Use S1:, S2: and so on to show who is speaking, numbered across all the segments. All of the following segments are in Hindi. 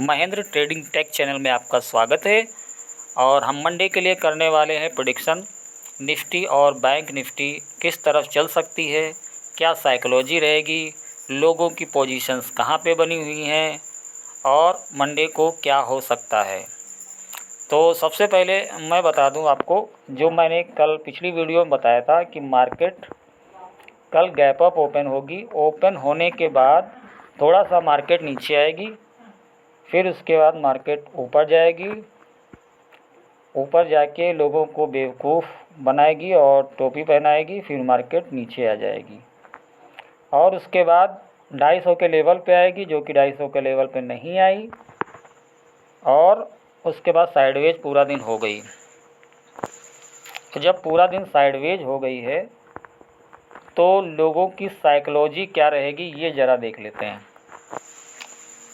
S1: महेंद्र ट्रेडिंग टेक चैनल में आपका स्वागत है। और हम मंडे के लिए करने वाले हैं प्रेडिक्शन। निफ्टी और बैंक निफ्टी किस तरफ चल सकती है, क्या साइकोलॉजी रहेगी, लोगों की पोजीशंस कहाँ पे बनी हुई हैं और मंडे को क्या हो सकता है। तो सबसे पहले मैं बता दूं आपको, जो मैंने कल पिछली वीडियो में बताया था कि मार्केट कल गैप अप ओपन होगी। ओपन होने के बाद थोड़ा सा मार्केट नीचे आएगी, फिर उसके बाद मार्केट ऊपर जाएगी। ऊपर जाके लोगों को बेवकूफ़ बनाएगी और टोपी पहनाएगी, फिर मार्केट नीचे आ जाएगी और उसके बाद 250 के लेवल पे आएगी, जो कि 250 के लेवल पे नहीं आई, और उसके बाद साइडवेज पूरा दिन हो गई। तो जब पूरा दिन साइडवेज हो गई है तो लोगों की साइकोलॉजी क्या रहेगी, ये ज़रा देख लेते हैं।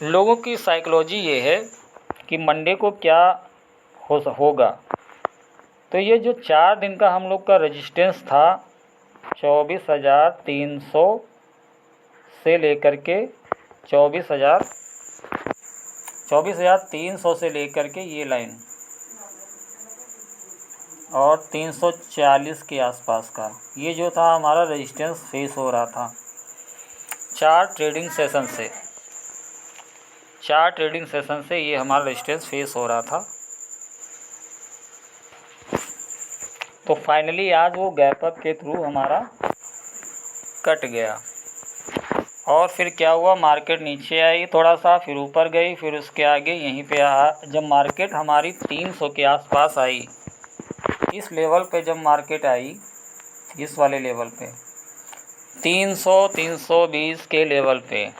S1: लोगों की साइकोलॉजी ये है कि मंडे को क्या होगा। तो ये जो 4 दिन का हम लोग का रेजिस्टेंस था 24,300 से लेकर के 24,300 से लेकर के ये लाइन और 340 के आसपास का ये जो था हमारा रेजिस्टेंस फेस हो रहा था 4 ट्रेडिंग सेशन से ये हमारा रेजिस्टेंस फेस हो रहा था। तो फाइनली आज वो गैप अप के थ्रू हमारा कट गया और फिर क्या हुआ, मार्केट नीचे आई थोड़ा सा, फिर ऊपर गई, फिर उसके आगे यहीं पे जब मार्केट हमारी 300 के आसपास आई, इस लेवल पे जब मार्केट आई, इस वाले लेवल पे 300-320 के लेवल पे,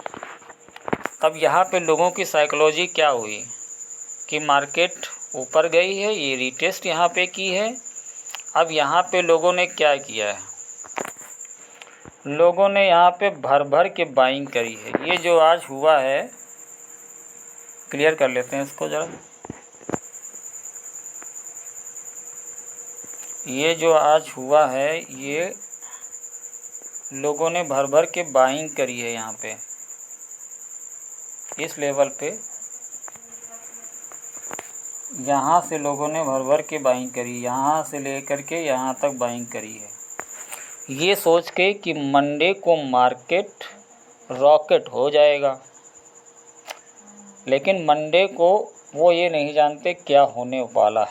S1: तब यहाँ पे लोगों की साइकोलॉजी क्या हुई कि मार्केट ऊपर गई है, ये रीटेस्ट यहाँ पे की है। अब यहाँ पे लोगों ने क्या किया है, लोगों ने यहाँ पे भर भर के बाइंग करी है। ये जो आज हुआ है, क्लियर कर लेते हैं इसको ज़रा। ये जो आज हुआ है, ये लोगों ने भर भर के बाइंग करी है यहाँ पे, इस लेवल पे यहाँ से लोगों ने भर भर के बाइंग करी, यहाँ से लेकर के यहाँ तक बाइंग करी है, ये सोच के कि मंडे को मार्केट रॉकेट हो जाएगा। लेकिन मंडे को वो ये नहीं जानते क्या होने वाला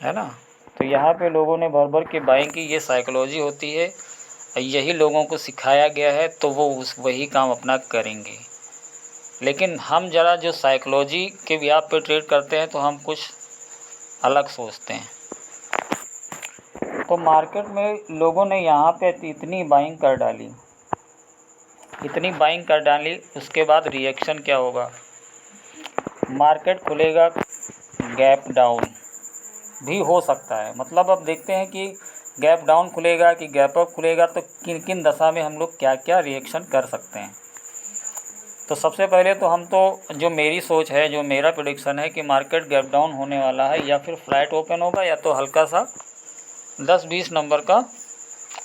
S1: है ना। तो यहाँ पे लोगों ने भर भर के बाइंग की, ये साइकोलॉजी होती है, यही लोगों को सिखाया गया है, तो वो वही काम अपना करेंगे। लेकिन हम ज़रा जो साइकोलॉजी के व्याप पे ट्रेड करते हैं तो हम कुछ अलग सोचते हैं। तो मार्केट में लोगों ने यहाँ पे इतनी बाइंग कर डाली, उसके बाद रिएक्शन क्या होगा, मार्केट खुलेगा गैप डाउन भी हो सकता है। मतलब अब देखते हैं कि गैप डाउन खुलेगा कि गैप अप खुलेगा, तो किन किन दशा में हम लोग क्या क्या रिएक्शन कर सकते हैं। तो सबसे पहले तो जो मेरी सोच है, जो मेरा प्रेडिक्शन है कि मार्केट गैप डाउन होने वाला है, या फिर फ्लैट ओपन होगा, या तो हल्का सा 10-20 नंबर का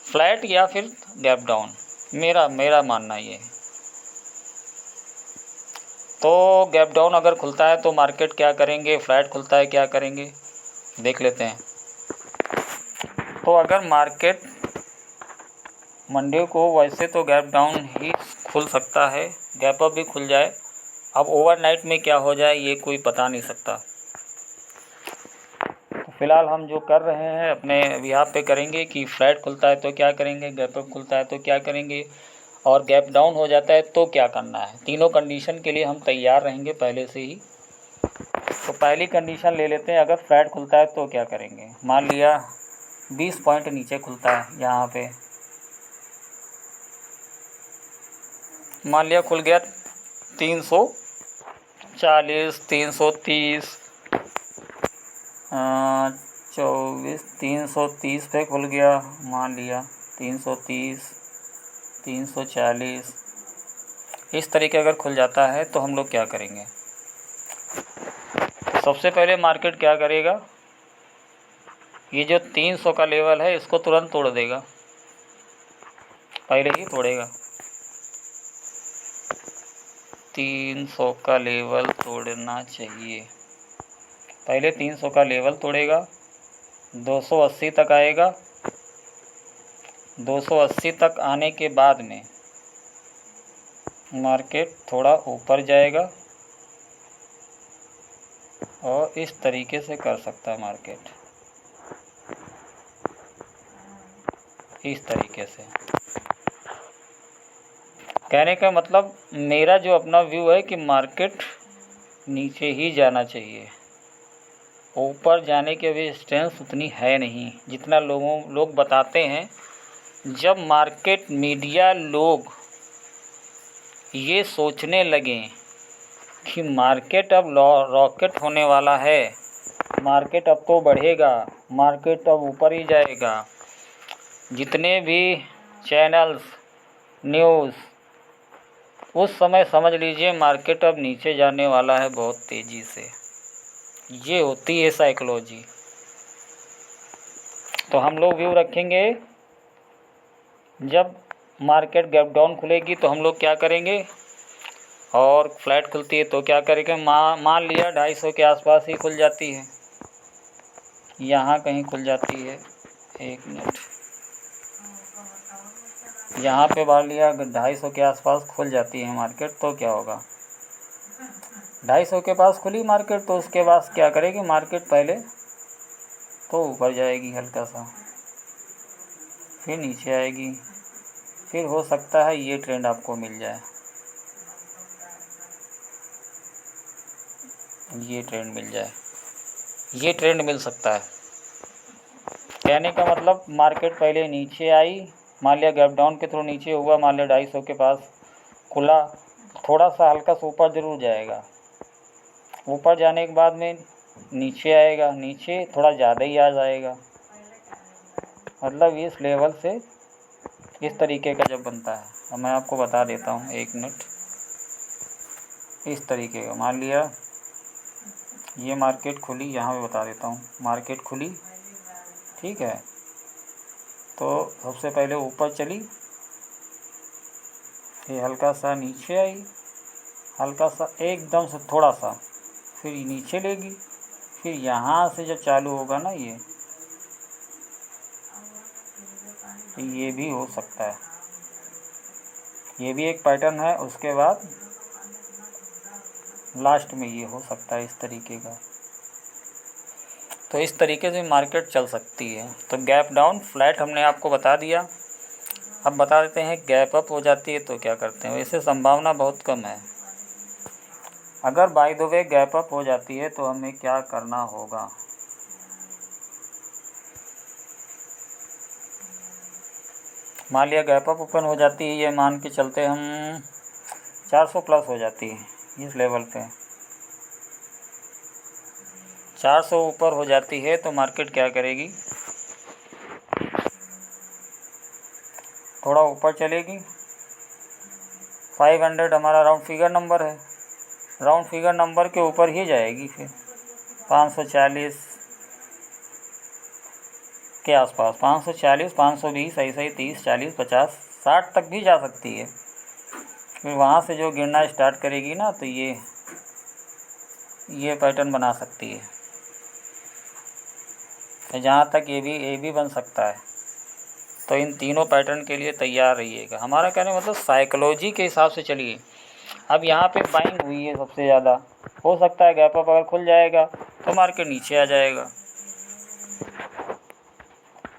S1: फ्लैट, या फिर गैप डाउन। मेरा मानना ये है। तो गैप डाउन अगर खुलता है तो मार्केट क्या करेंगे, फ्लैट खुलता है क्या करेंगे, देख लेते हैं। तो अगर मार्केट मंडे को वैसे तो गैप डाउन ही खुल सकता है, गैप अप भी खुल जाए। अब ओवरनाइट में क्या हो जाए ये कोई बता नहीं सकता। तो फिलहाल हम जो कर रहे हैं अपने बिहाफ पे करेंगे कि फ्लैट खुलता है तो क्या करेंगे, गैप अप खुलता है तो क्या करेंगे, और गैप डाउन हो जाता है तो क्या करना है। तीनों कंडीशन के लिए हम तैयार रहेंगे पहले से ही। तो पहली कंडीशन ले लेते हैं, अगर फ्लैट खुलता है तो क्या करेंगे। मान लिया 20 पॉइंट नीचे खुलता है, यहाँ पे मान लिया खुल गया 340, 330, 24, 330 पे खुल गया, मान लिया 330, 340, इस तरीके अगर खुल जाता है तो हम लोग क्या करेंगे। सबसे पहले मार्केट क्या करेगा, ये जो 300 का लेवल है इसको तुरंत तोड़ देगा, पहले ही तोड़ेगा। 300 का लेवल तोड़ना चाहिए। पहले 300 का लेवल तोड़ेगा, 280 तक आएगा। 280 तक आने के बाद में मार्केट थोड़ा ऊपर जाएगा और इस तरीके से कर सकता है मार्केट, इस तरीके से। कहने का मतलब मेरा जो अपना व्यू है कि मार्केट नीचे ही जाना चाहिए, ऊपर जाने की अभी स्ट्रेंथ उतनी है नहीं जितना लोग बताते हैं। जब मार्केट मीडिया लोग ये सोचने लगे कि मार्केट अब रॉकेट होने वाला है, मार्केट अब तो बढ़ेगा, मार्केट अब ऊपर ही जाएगा, जितने भी चैनल्स न्यूज़, उस समय समझ लीजिए मार्केट अब नीचे जाने वाला है बहुत तेज़ी से। ये होती है साइकोलॉजी। तो हम लोग व्यू रखेंगे, जब मार्केट गैप डाउन खुलेगी तो हम लोग क्या करेंगे, और फ्लैट खुलती है तो क्या करेंगे। मान लिया 250 के आसपास ही खुल जाती है, यहाँ कहीं खुल जाती है, 1 मिनट, यहाँ पे मान लिया 250 के आसपास खुल जाती है मार्केट, तो क्या होगा, 250 के पास खुली मार्केट तो उसके बाद क्या करेगी मार्केट, पहले तो ऊपर जाएगी हल्का सा, फिर नीचे आएगी, फिर हो सकता है ये ट्रेंड आपको मिल जाए, ये ट्रेंड मिल जाए, ये ट्रेंड मिल सकता है। कहने का मतलब मार्केट पहले नीचे आई, मान लिया गैप डाउन के थ्रू नीचे हुआ, मान लिया 250 के पास खुला, थोड़ा सा हल्का सा ऊपर ज़रूर जाएगा, ऊपर जाने के बाद में नीचे आएगा, नीचे थोड़ा ज़्यादा ही आ जाएगा, मतलब इस लेवल से इस तरीके का जब बनता है। अब मैं आपको बता देता हूँ, 1 मिनट, इस तरीके का मान लिया ये मार्केट खुली, यहाँ पे बता देता हूँ, मार्केट खुली, ठीक है, तो सबसे पहले ऊपर चली, फिर हल्का सा नीचे आई, हल्का सा एकदम से थोड़ा सा, फिर नीचे लेगी, फिर यहाँ से जब चालू होगा ना ये, तो ये भी हो सकता है, ये भी एक पैटर्न है। उसके बाद लास्ट में ये हो सकता है इस तरीके का। तो इस तरीके से मार्केट चल सकती है। तो गैप डाउन फ्लैट हमने आपको बता दिया। अब बता देते हैं गैप अप हो जाती है तो क्या करते हैं। वैसे संभावना बहुत कम है। अगर by the way gap up हो जाती है तो हमें क्या करना होगा। मान लिया गैप अप ओपन हो जाती है, ये मान के चलते हम 400 प्लस हो जाती है इस लेवल पे, 400 ऊपर हो जाती है तो मार्केट क्या करेगी, थोड़ा ऊपर चलेगी। 500 हमारा राउंड फिगर नंबर है, राउंड फिगर नंबर के ऊपर ही जाएगी, फिर 540 के आसपास, 540, 520, ऐसे ही 30, 40, 50, 60 तक भी जा सकती है। फिर वहाँ से जो गिरना स्टार्ट करेगी ना, तो ये पैटर्न बना सकती है। जहाँ तक ये भी बन सकता है। तो इन तीनों पैटर्न के लिए तैयार रहिएगा। हमारा कहने मतलब साइकोलॉजी के हिसाब से चलिए। अब यहाँ पे बाइंग हुई है सबसे ज़्यादा, हो सकता है गैप अप अगर खुल जाएगा तो मार्केट नीचे आ जाएगा।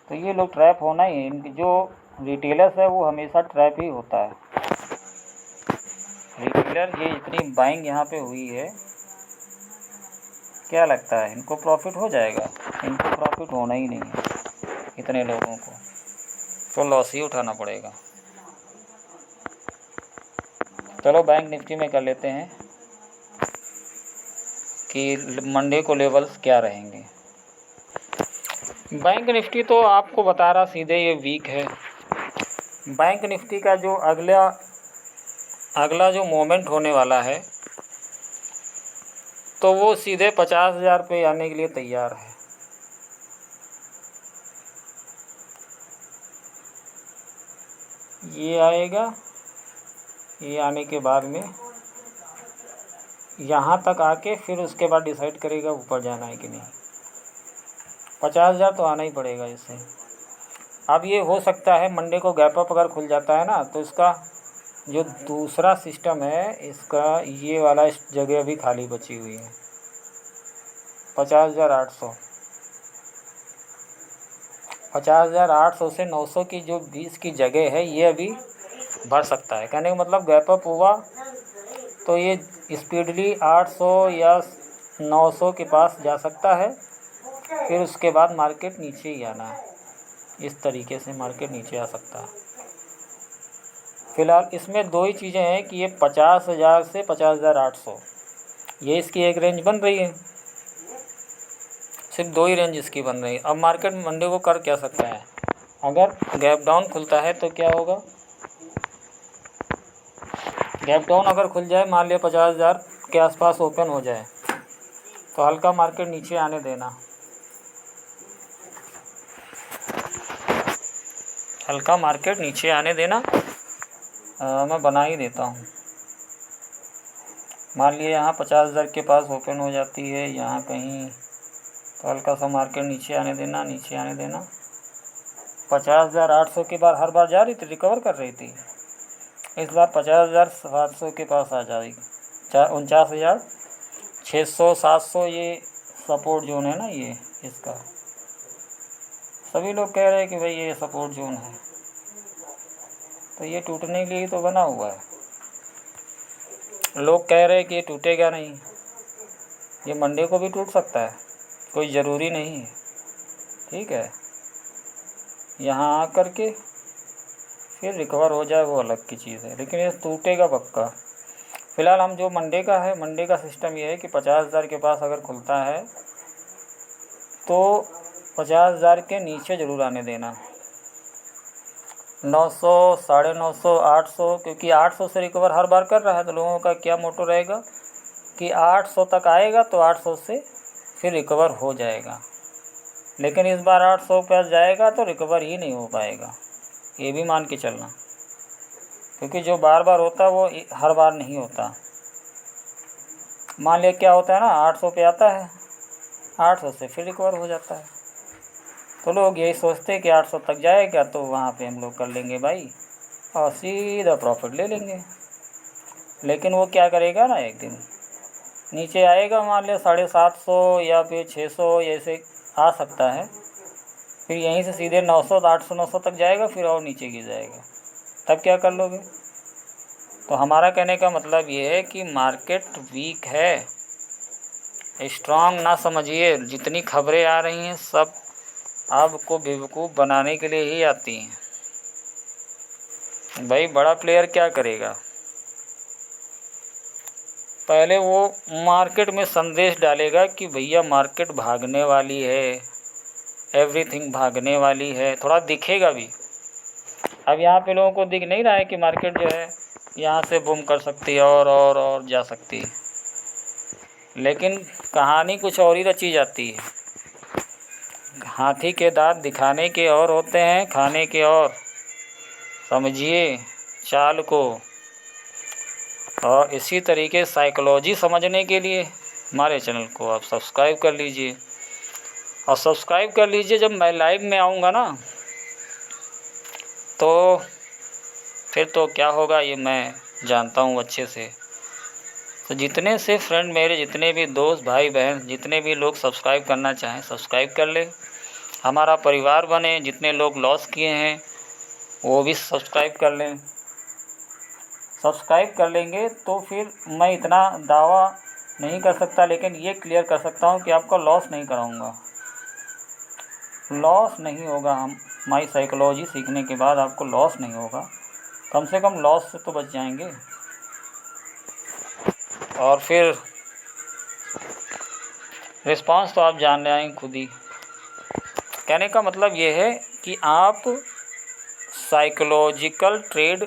S1: तो ये लोग ट्रैप होना ही है, इनकी जो रिटेलर्स है वो हमेशा ट्रैप ही होता है। रिटेलर ये इतनी बाइंग यहाँ पे हुई है, क्या लगता है इनको प्रॉफिट हो जाएगा? इनको प्रॉफिट होना ही नहीं है, इतने लोगों को तो लॉस ही उठाना पड़ेगा। चलो बैंक निफ्टी में कर लेते हैं कि मंडे को लेवल्स क्या रहेंगे। बैंक निफ्टी तो आपको बता रहा सीधे ये वीक है। बैंक निफ्टी का जो अगला जो मोमेंट होने वाला है तो वो सीधे 50,000 पे आने के लिए तैयार है। ये आएगा, ये आने के बाद में यहाँ तक आके फिर उसके बाद डिसाइड करेगा ऊपर जाना है कि नहीं। 50,000 तो आना ही पड़ेगा इससे। अब ये हो सकता है मंडे को गैप अप अगर खुल जाता है ना, तो इसका जो दूसरा सिस्टम है इसका, ये वाला इस जगह अभी खाली बची हुई है 50,800। 50,800 से 900 की जो 20 की जगह है ये अभी भर सकता है। कहने का मतलब गैप अप हुआ तो ये स्पीडली 800 या 900 के पास जा सकता है, फिर उसके बाद मार्केट नीचे ही आना है। इस तरीके से मार्केट नीचे आ सकता है। फ़िलहाल इसमें दो ही चीज़ें हैं कि ये 50,000 से 50,800 ये इसकी एक रेंज बन रही है। सिर्फ दो ही रेंज इसकी बन रही है। अब मार्केट मंडे को कर क्या सकता है, अगर गैप डाउन खुलता है तो क्या होगा। गैप डाउन अगर खुल जाए, मान लिया 50,000 के आसपास ओपन हो जाए, तो हल्का मार्केट नीचे आने देना, हल्का मार्केट नीचे आने देना। मैं बना ही देता हूँ। मान लिया यहाँ 50,000 के पास ओपन हो जाती है यहाँ कहीं, तो हल्का सा मार्केट नीचे आने देना, नीचे आने देना। 50,800 के बार हर बार जा रही थी, रिकवर कर रही थी। इस बार 50,700 के पास आ जाएगी। 49,600 700 ये सपोर्ट जोन है ना, ये इसका सभी लोग कह रहे हैं कि भाई ये सपोर्ट जोन है, तो ये टूटने के लिए तो बना हुआ है। लोग कह रहे हैं कि ये टूटेगा नहीं, ये मंडे को भी टूट सकता है, कोई ज़रूरी नहीं है। ठीक है, यहाँ आ कर के फिर रिकवर हो जाए वो अलग की चीज़ है, लेकिन ये टूटेगा पक्का। फ़िलहाल हम जो मंडे का है, मंडे का सिस्टम ये है कि 50,000 के पास अगर खुलता है तो 50,000 के नीचे ज़रूर आने देना। 900, 950, 800, क्योंकि 800 से रिकवर हर बार कर रहा है, तो लोगों का क्या मोटो रहेगा कि 800 तक आएगा तो 800 से फिर रिकवर हो जाएगा। लेकिन इस बार 800 पास जाएगा तो रिकवर ही नहीं हो पाएगा, ये भी मान के चलना, क्योंकि जो बार बार होता है वो हर बार नहीं होता। मान लिया क्या होता है ना, 800 पे आता है, 800 से फिर रिकवर हो जाता है, तो लोग यही सोचते हैं कि 800 तक जाएगा तो वहाँ पे हम लोग कर लेंगे भाई और सीधा प्रॉफिट ले लेंगे। लेकिन वो क्या करेगा ना, एक दिन नीचे आएगा, मान लिया 750 या फिर 600 ऐसे आ सकता है, फिर यहीं से सीधे 900, 800, 900 तक जाएगा, फिर और नीचे गिर जाएगा, तब क्या कर लोगे। तो हमारा कहने का मतलब ये है कि मार्केट वीक है, स्ट्रांग ना समझिए। जितनी खबरें आ रही हैं सब आपको बेवकूफ़ बनाने के लिए ही आती हैं। भाई बड़ा प्लेयर क्या करेगा, पहले वो मार्केट में संदेश डालेगा कि भैया मार्केट भागने वाली है, एवरीथिंग भागने वाली है, थोड़ा दिखेगा भी। अब यहाँ पे लोगों को दिख नहीं रहा है कि मार्केट जो है यहाँ से बूम कर सकती है और जा सकती है, लेकिन कहानी कुछ और ही रची जाती है। हाथी के दांत दिखाने के और होते हैं, खाने के और। समझिए चाल को। और इसी तरीके साइकोलॉजी समझने के लिए हमारे चैनल को आप सब्सक्राइब कर लीजिए, और सब्सक्राइब कर लीजिए। जब मैं लाइव में आऊँगा ना, तो फिर तो क्या होगा ये मैं जानता हूँ अच्छे से। तो जितने से फ्रेंड मेरे, जितने भी दोस्त भाई बहन, जितने भी लोग सब्सक्राइब करना चाहें सब्सक्राइब कर ले, हमारा परिवार बने। जितने लोग लॉस किए हैं वो भी सब्सक्राइब कर लें। सब्सक्राइब कर लेंगे तो फिर मैं इतना दावा नहीं कर सकता, लेकिन ये क्लियर कर सकता हूँ कि आपका लॉस नहीं कराऊँगा, लॉस नहीं होगा। हम हमारी साइकोलॉजी सीखने के बाद आपको लॉस नहीं होगा, कम से कम लॉस से तो बच जाएंगे। और फिर रिस्पांस तो आप जान आएंगे खुद ही। कहने का मतलब ये है कि आप साइकोलॉजिकल ट्रेड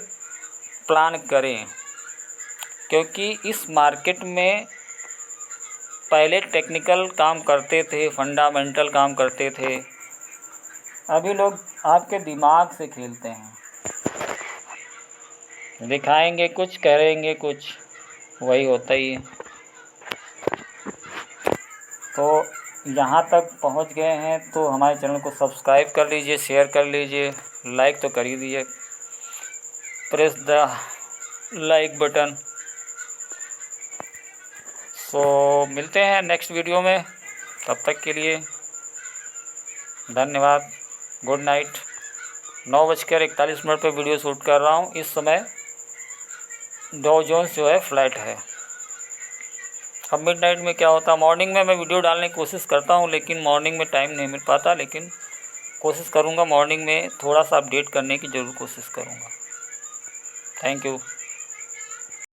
S1: प्लान करें, क्योंकि इस मार्केट में पहले टेक्निकल काम करते थे, फंडामेंटल काम करते थे, अभी लोग आपके दिमाग से खेलते हैं। दिखाएंगे कुछ, करेंगे कुछ, वही होता ही है। तो यहाँ तक पहुँच गए हैं तो हमारे चैनल को सब्सक्राइब कर लीजिए, शेयर कर लीजिए, लाइक तो कर ही दीजिए, प्रेस द लाइक बटन। सो मिलते हैं नेक्स्ट वीडियो में, तब तक के लिए धन्यवाद। Good night. 9:41 पर वीडियो शूट कर रहा हूँ। इस समय डॉ जोन्स जो है फ्लैट है। अब मिडनाइट में क्या होता है, मॉर्निंग में मैं वीडियो डालने की कोशिश करता हूँ, लेकिन मॉर्निंग में टाइम नहीं मिल पाता, लेकिन कोशिश करूँगा मॉर्निंग में थोड़ा सा अपडेट करने की ज़रूर कोशिश करूँगा। Thank you.